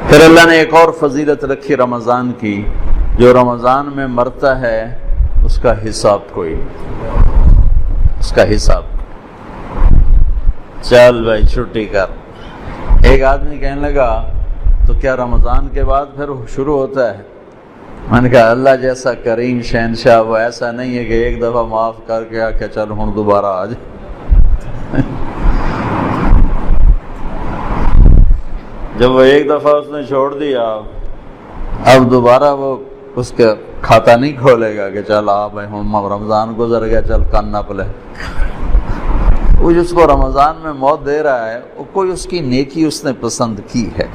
پھر اللہ نے ایک اور فضیلت رکھی رمضان کی، جو رمضان میں مرتا ہے اس کا حساب کوئی نہیں، اس کا حساب چل بھائی چھٹی کر۔ ایک آدمی کہنے لگا تو کیا رمضان کے بعد پھر شروع ہوتا ہے؟ میں نے کہا اللہ جیسا کریم شہنشاہ وہ ایسا نہیں ہے کہ ایک دفعہ معاف کر کے آ کے چل ہوں دوبارہ آ جائے۔ جب وہ ایک دفعہ اس نے چھوڑ دیا، اب دوبارہ وہ اس کا کھاتا نہیں کھولے گا کہ چل آ بھائی ہوں رمضان گزر گیا چل کان نہ پلے۔ وہ جس کو رمضان میں موت دے رہا ہے وہ کوئی اس کی نیکی اس نے پسند کی ہے۔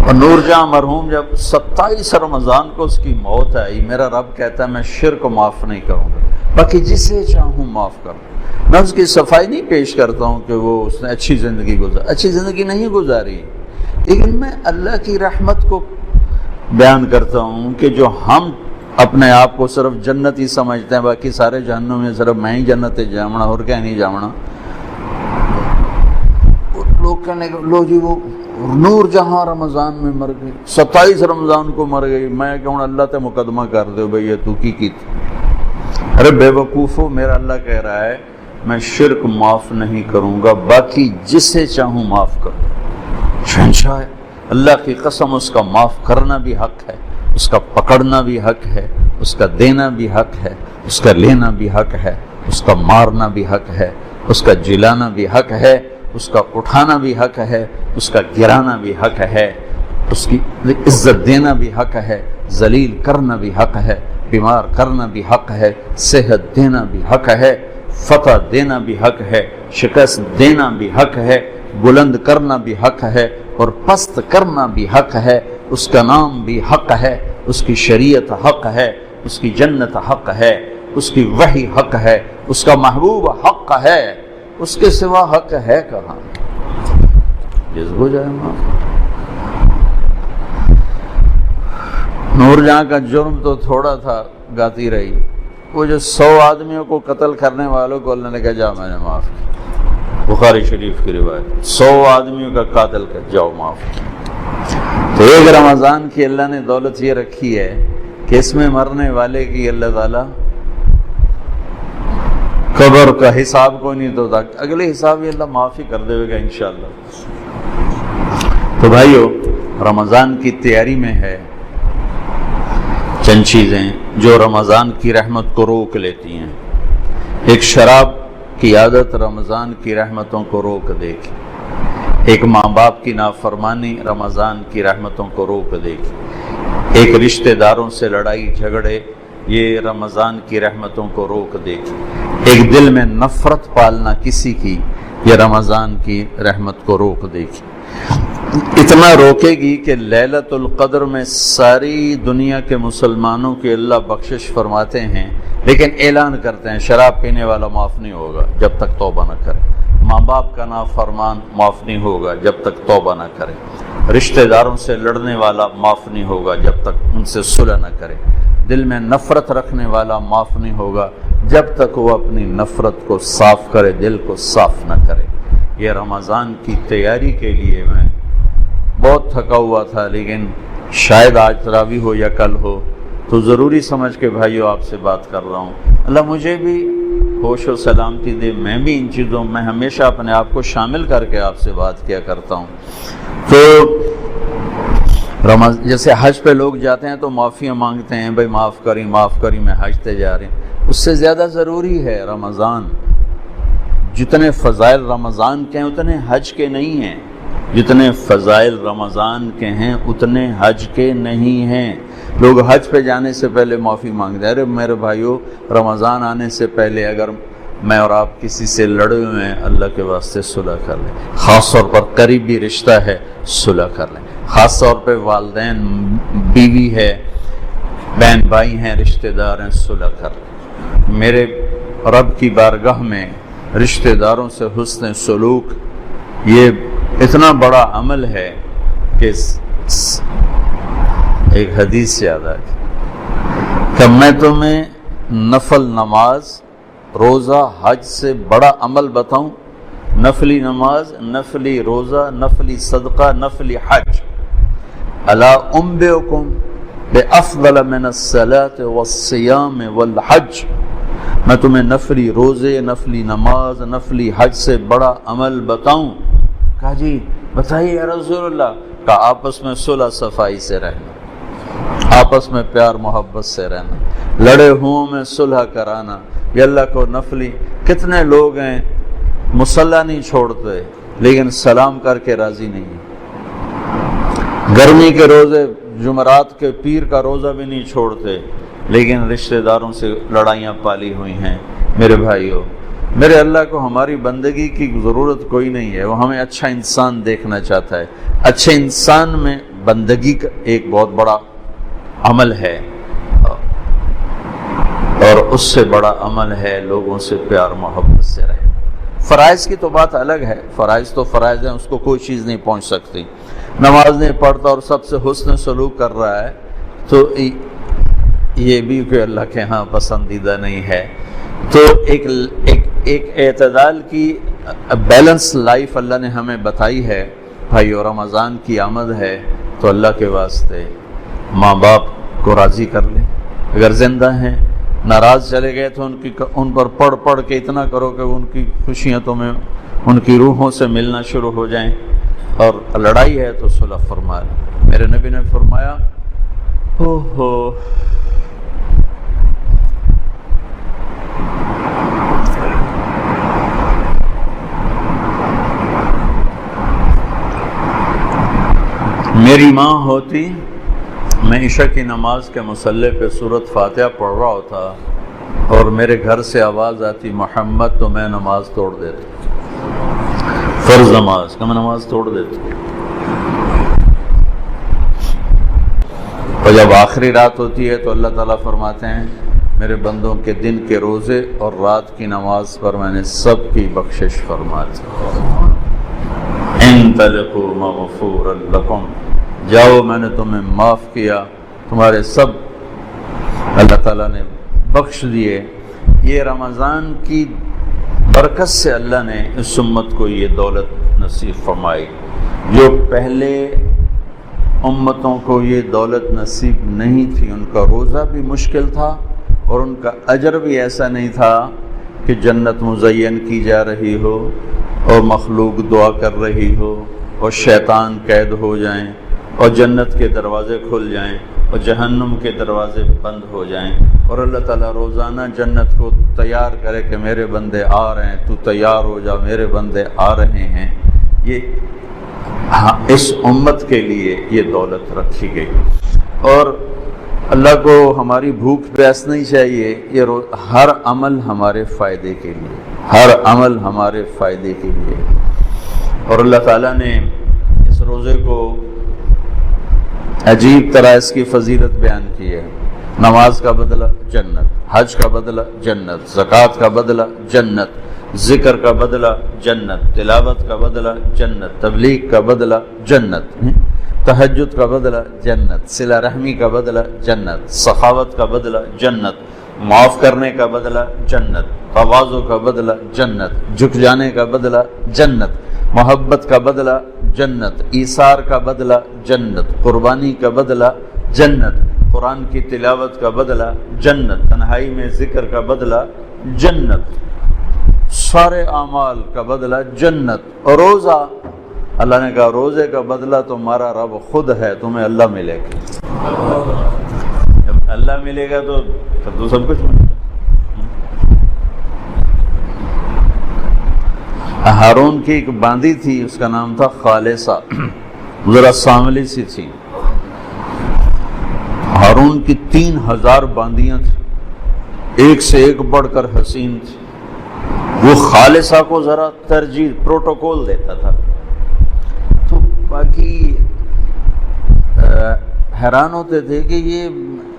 اور نور جہاں مرحوم جب 27 رمضان کو اس کی موت آئی، میرا رب کہتا ہے میں شرک کو معاف نہیں کروں گا، باقی جسے چاہوں معاف کروں۔ میں اس کی صفائی نہیں پیش کرتا ہوں کہ وہ اس نے اچھی زندگی اچھی زندگی نہیں گزاری، لیکن میں اللہ کی رحمت کو بیان کرتا ہوں کہ جو ہم اپنے آپ کو صرف جنتی سمجھتے ہیں، باقی سارے جہنم میں صرف میں ہی جنت جامنا اور کیا نہیں جامنا۔ لوگ کہنے کہ لو جی وہ نور جہاں رمضان میں مر گئی، 27 رمضان کو مر گئی، میں کہوں اللہ تے مقدمہ کر دے بھئی یہ تو کی تھی۔ ارے بے وقوفو، میرا اللہ کہہ رہا ہے میں شرک معاف نہیں کروں گا، باقی جسے چاہوں معاف کروں۔ شہنشاہ ہے اللہ کی قسم، اس کا معاف کرنا بھی حق ہے، اس کا پکڑنا بھی حق ہے، اس کا دینا بھی حق ہے، اس کا لینا بھی حق ہے، اس کا مارنا بھی حق ہے، اس کا جلانا بھی حق ہے، اس کا اٹھانا بھی حق ہے، اس کا گرانا بھی حق ہے، اس کی عزت دینا بھی حق ہے، ذلیل کرنا بھی حق ہے، بیمار کرنا بھی حق ہے، صحت دینا بھی حق ہے، فتح دینا بھی حق ہے، شکست دینا بھی حق ہے، بلند کرنا بھی حق ہے اور پست کرنا بھی حق ہے۔ اس کا نام بھی حق ہے، اس کی شریعت حق ہے، اس کی جنت حق ہے، اس کی وحی حق ہے، اس کا محبوب حق ہے، اس کے سوا حق ہے کہاں؟ جس ہو جائے معاف۔ نور جہاں کا جرم تو تھوڑا تھا، گاتی رہی، وہ جو 100 آدمیوں کو قتل کرنے والوں کو اللہ نے کہا جاؤ میں نے معاف کیا۔ بخاری شریف کی روایت، 100 آدمیوں کا قاتل کر جاؤ معاف کیا۔ تو ایک رمضان کی اللہ نے دولت یہ رکھی ہے کہ اس میں مرنے والے کی اللہ تعالیٰ قبر کا حساب کو نہیں تو اگلے حساب یہ اللہ معافی کر دے گا انشاءاللہ۔ تو بھائیو، رمضان کی تیاری میں ہے چند چیزیں جو رمضان کی رحمت کو روک لیتی ہیں۔ ایک شراب کی عادت رمضان کی رحمتوں کو روک دے گی، ایک ماں باپ کی نافرمانی رمضان کی رحمتوں کو روک دے گی، ایک رشتہ داروں سے لڑائی جھگڑے یہ رمضان کی رحمتوں کو روک دے گی، ایک دل میں نفرت پالنا کسی کی یہ رمضان کی رحمت کو روک دے گی۔ اتنا روکے گی کہ لیلۃ القدر میں ساری دنیا کے مسلمانوں کی اللہ بخشش فرماتے ہیں، لیکن اعلان کرتے ہیں شراب پینے والا معاف نہیں ہوگا جب تک توبہ نہ کرے، ماں باپ کا نافرمان معاف نہیں ہوگا جب تک توبہ نہ کرے، رشتہ داروں سے لڑنے والا معاف نہیں ہوگا جب تک ان سے صلح نہ کرے، دل میں نفرت رکھنے والا معاف نہیں ہوگا جب تک وہ اپنی نفرت کو صاف کرے، دل کو صاف نہ کرے۔ یہ رمضان کی تیاری کے لیے میں بہت تھکا ہوا تھا، لیکن شاید آج تراویح ہو یا کل ہو تو ضروری سمجھ کے بھائیو آپ سے بات کر رہا ہوں۔ اللہ مجھے بھی ہوش و سلامتی دے، میں بھی ان چیزوں میں ہمیشہ اپنے آپ کو شامل کر کے آپ سے بات کیا کرتا ہوں۔ تو جیسے حج پہ لوگ جاتے ہیں تو معافیاں مانگتے ہیں، بھائی معاف کری میں حج تے جا رہے ہیں، اس سے زیادہ ضروری ہے رمضان۔ جتنے فضائل رمضان کے ہیں اتنے حج کے نہیں ہیں، جتنے فضائل رمضان کے ہیں اتنے حج کے نہیں ہیں۔ لوگ حج پہ جانے سے پہلے معافی مانگتے ہیں، ارے میرے بھائیو رمضان آنے سے پہلے اگر میں اور آپ کسی سے لڑے ہوئے ہیں اللہ کے واسطے صلح کر لیں، خاص طور پر قریبی رشتہ ہے صلح کر لیں، خاص طور پہ والدین، بیوی ہے، بہن بھائی ہیں، رشتہ دار ہیں، صلح کر لیں۔ میرے رب کی بارگاہ میں رشتہ داروں سے حسن سلوک یہ اتنا بڑا عمل ہے کہ ایک حدیث یاد آ گئی کہ میں تمہیں نفل نماز، روزہ، حج سے بڑا عمل بتاؤں؟ نفلی نماز، نفلی روزہ، نفلی صدقہ، نفلی حج. الا انبئکم بافضل من الصلاۃ والصیام والحج، میں تمہیں نفلی روزے، نفلی نماز، نفلی حج سے بڑا عمل بتاؤں؟ کہا جی بتائیے یا رسول اللہ. کہا آپس میں صلح صفائی سے رہنا، آپس میں پیار محبت سے رہنا، لڑے ہوں میں صلح کرانا. یہ اللہ کو نفلی، کتنے لوگ ہیں مصلی نہیں چھوڑتے لیکن سلام کر کے راضی نہیں ہیں. گرمی کے روزے، جمعرات کے پیر کا روزہ بھی نہیں چھوڑتے لیکن رشتہ داروں سے لڑائیاں پالی ہوئی ہیں. میرے بھائیوں، میرے اللہ کو ہماری بندگی کی ضرورت کوئی نہیں ہے، وہ ہمیں اچھا انسان دیکھنا چاہتا ہے. اچھے انسان میں بندگی کا ایک بہت بڑا عمل ہے، اور اس سے بڑا عمل ہے لوگوں سے پیار محبت سے رہنا. فرائض کی تو بات الگ ہے، فرائض تو فرائض ہیں، اس کو کوئی چیز نہیں پہنچ سکتی. نماز نہیں پڑھتا اور سب سے حسن سلوک کر رہا ہے تو یہ بھی کوئی اللہ کے ہاں پسندیدہ نہیں ہے. تو ایک اعتدال کی بیلنس لائف اللہ نے ہمیں بتائی ہے. بھائی اور رمضان کی آمد ہے تو اللہ کے واسطے ماں باپ کو راضی کر لیں. اگر زندہ ہیں، ناراض چلے گئے تو ان پر پڑھ کے اتنا کرو کہ ان کی خوشیاں تمہیں ان کی روحوں سے ملنا شروع ہو جائیں. اور لڑائی ہے تو صلح فرما لیں. میرے نبی نے فرمایا میری ماں ہوتی، میں عشاء کی نماز کے مصلی پہ سورۃ فاتحہ پڑھ رہا ہوتا اور میرے گھر سے آواز آتی محمد، تو میں نماز توڑ دیتا، فرض نماز کا میں نماز توڑ دیتا. اور جب آخری رات ہوتی ہے تو اللہ تعالیٰ فرماتے ہیں میرے بندوں کے دن کے روزے اور رات کی نماز پر میں نے سب کی بخشش فرما دی. انطلقوا مغفورا لکم، جاؤ میں نے تمہیں معاف کیا، تمہارے سب اللہ تعالیٰ نے بخش دیے. یہ رمضان کی برکت سے اللہ نے اس امت کو یہ دولت نصیب فرمائی. جو پہلے امتوں کو یہ دولت نصیب نہیں تھی، ان کا روزہ بھی مشکل تھا اور ان کا اجر بھی ایسا نہیں تھا کہ جنت مزین کی جا رہی ہو اور مخلوق دعا کر رہی ہو اور شیطان قید ہو جائیں اور جنت کے دروازے کھل جائیں اور جہنم کے دروازے بند ہو جائیں، اور اللہ تعالیٰ روزانہ جنت کو تیار کرے کہ میرے بندے آ رہے ہیں، تو تیار ہو جا، میرے بندے آ رہے ہیں. یہ اس امت کے لیے یہ دولت رکھی گئی. اور اللہ کو ہماری بھوک پیاس نہیں چاہیے، یہ ہر عمل ہمارے فائدے کے لیے، ہر عمل ہمارے فائدے کے لیے. اور اللہ تعالیٰ نے اس روزے کو عجیب طرح اس کی فضیلت بیان کی ہے. نماز کا بدلہ جنت، حج کا بدلہ جنت، زکوٰۃ کا بدلہ جنت، ذکر کا بدلہ جنت، تلاوت کا بدلہ جنت، تبلیغ کا بدلہ جنت، تہجد کا بدلہ جنت، صلہ رحمی کا بدلہ جنت، سخاوت کا بدلہ جنت، معاف کرنے کا بدلہ جنت، تواضع کا بدلہ جنت، جھک جانے کا بدلہ جنت، محبت کا بدلہ جنت، ایثار کا بدلہ جنت، قربانی کا بدلہ جنت، قرآن کی تلاوت کا بدلہ جنت، تنہائی میں ذکر کا بدلہ جنت، سارے اعمال کا بدلہ جنت. اور روزہ، اللہ نے کہا روزے کا بدلہ تمہارا رب خود ہے، تمہیں اللہ ملے گا. جب اللہ ملے گا تو سب کچھ ملے گا. ہارون کی ایک باندی تھی، اس کا نام تھا خالصہ، ذرا سانولی سی تھی. ہارون کی 3000 باندیاں تھیں، ایک سے ایک بڑھ کر حسین تھی. وہ خالصہ کو ذرا ترجیح پروٹوکول دیتا تھا. تو باقی حیران ہوتے تھے کہ یہ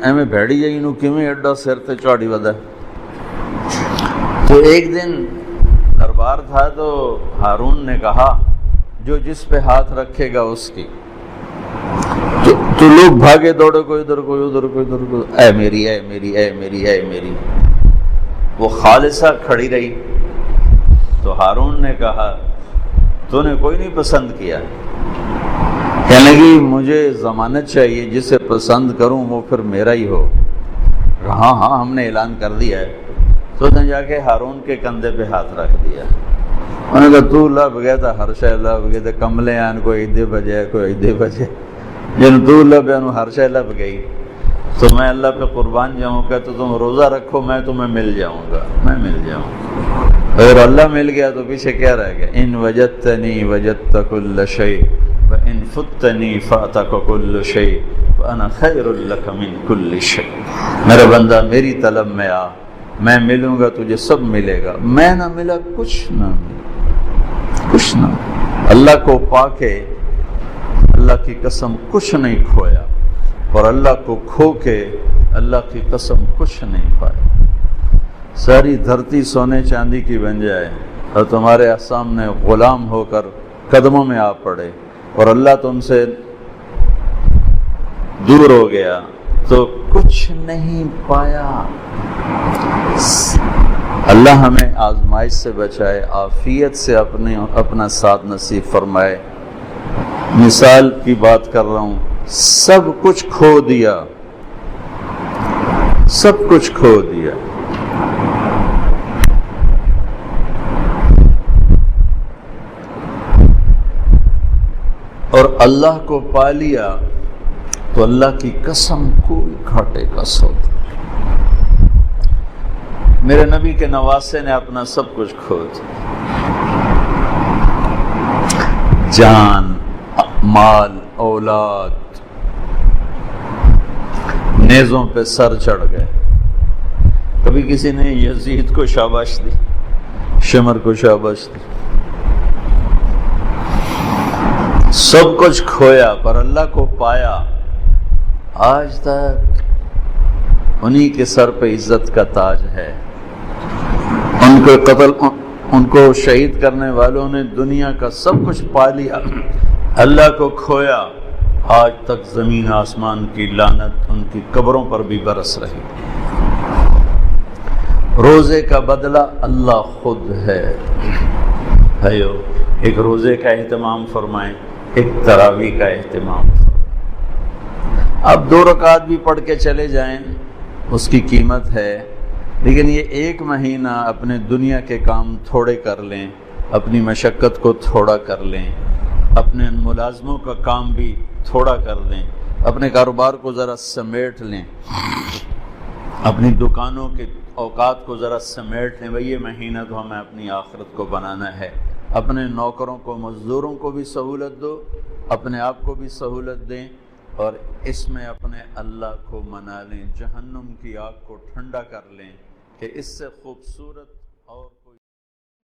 ایویں بھیڑی جائی نو کیویں ایڈا سر تے چاڑی ودا. تو ایک دن دربار تھا تو ہارون نے کہا جو جس پہ ہاتھ رکھے گا اس کی. تو لوگ بھاگے دوڑے، کوئی ادھر کوئی ادھر کوئی ادھر کوئی، اے میری اے میری اے میری اے میری. وہ خالصہ کھڑی رہی تو ہارون نے کہا تو نے کوئی نہیں پسند کیا؟ کہنے لگی مجھے ضمانت چاہیے، جسے پسند کروں وہ پھر میرا ہی ہو۔ ہاں ہاں ہم نے اعلان کر دیا ہے۔ تو نے جا کے ہارون کے کندھے پہ ہاتھ رکھ دیا۔ انہوں نے کہا تو لب گیا تھا ہر شے لب گئے تھے، کملے آن کوئی ایدے بجے کوئی ایدے بجے، جن تو لب ہے ہر شے لب گئی۔ تو میں اللہ پہ قربان جاؤں گا، تو تم روزہ رکھو میں تمہیں مل جاؤں گا، میں مل جاؤں گا۔ اگر اللہ مل گیا تو پیچھے کیا رہ گیا؟ ان وجدتنی وجدت کل شیء وان فتنی فاتک کل شیء وانا خیر لک من کل شیء۔ میرا بندہ میری طلب میں آ، میں ملوں گا تجھے سب ملے گا، میں نہ ملا کچھ نہ ملا، کچھ نہ۔ اللہ کو پا کے اللہ کی قسم کچھ نہیں کھویا، اور اللہ کو کھو کے اللہ کی قسم کچھ نہیں پایا۔ ساری دھرتی سونے چاندی کی بن جائے اور تمہارے سامنے غلام ہو کر قدموں میں آ پڑے اور اللہ تم سے دور ہو گیا تو کچھ نہیں پایا۔ اللہ ہمیں آزمائش سے بچائے، عافیت سے اپنا ساتھ نصیب فرمائے۔ مثال کی بات کر رہا ہوں، سب کچھ کھو دیا، سب کچھ کھو دیا، اور اللہ کو پا لیا تو اللہ کی قسم کوئی گھاٹے کا سودا۔ میرے نبی کے نواسے نے اپنا سب کچھ کھو دیا، جان، مال، اولاد، نیزوں پہ سر چڑھ گئے۔ کبھی کسی نے یزید کو شاباش دی، شمر کو شاباش دی، سب کچھ کھویا پر اللہ کو پایا۔ آج تک انہی کے سر پہ عزت کا تاج ہے۔ ان کو شہید کرنے والوں نے دنیا کا سب کچھ پا لیا، اللہ کو کھویا۔ آج تک زمین آسمان کی لعنت ان کی قبروں پر بھی برس رہی۔ روزے کا بدلہ اللہ خود ہے۔ بھائیو، ایک روزے کا اہتمام فرمائیں، ایک تراویح کا اہتمام فرمائیں۔ اب 2 رکعت بھی پڑھ کے چلے جائیں، اس کی قیمت ہے، لیکن یہ 1 مہینہ اپنے دنیا کے کام تھوڑے کر لیں، اپنی مشقت کو تھوڑا کر لیں، اپنے ملازموں کا کام بھی تھوڑا کر لیں، اپنے کاروبار کو ذرا سمیٹ لیں، اپنی دکانوں کے اوقات کو ذرا سمیٹ لیں۔ بھئی یہ مہینہ تو ہمیں اپنی آخرت کو بنانا ہے۔ اپنے نوکروں کو، مزدوروں کو بھی سہولت دو، اپنے آپ کو بھی سہولت دیں، اور اس میں اپنے اللہ کو منا لیں، جہنم کی آگ کو ٹھنڈا کر لیں کہ اس سے خوبصورت